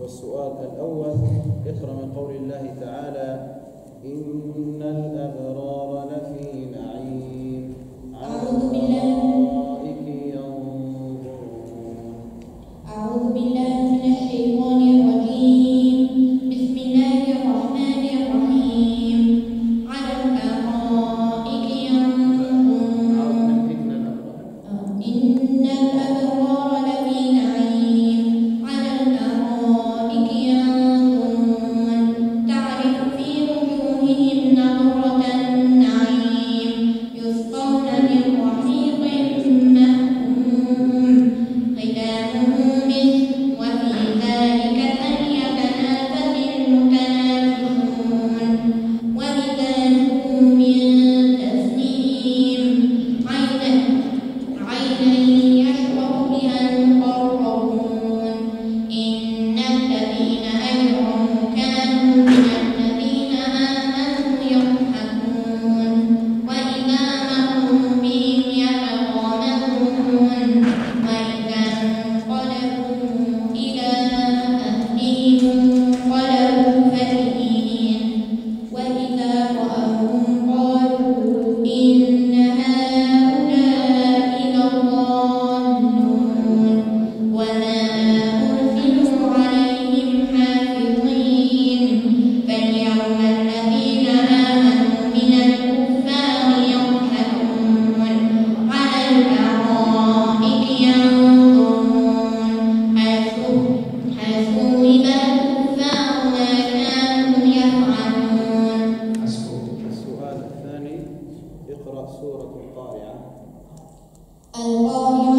والسؤال الأول اقرأ من قول الله تعالى: إن الأبرار لفي نعيم على الأرائك ينظرون. أعوذ بالله من الشيطان الرجيم. بسم الله الرحمن الرحيم. على الأرائك ينظرون. إن الأبرار لفي نعيم على الأرائك ينظرون. تعرف في وجوههم نضرة النعيم يسقون من رحيق مختوم ختامه مسك وفي ذلك فليتنافس المتنافسون. ومزاجه من تسنيم عينا يشرب بها المقربون. إن الذين أجرموا كانوا من الذين آمنوا يضحكون وإذا مروا بهم يتغامزون وإذا انقلبوا إلى أهلهم انقلبوا فكهين وإذا رأوهم قالوا إن هؤلاء لضالون وما أرسلوا عليهم حافظين. فاليوم الذين آمنوا من الكفار يضحكون على الأرائك ينظرون هل ثوب الكفار ما كانوا يفعلون. السؤال الثاني اقرأ سورة القارعة. القارعة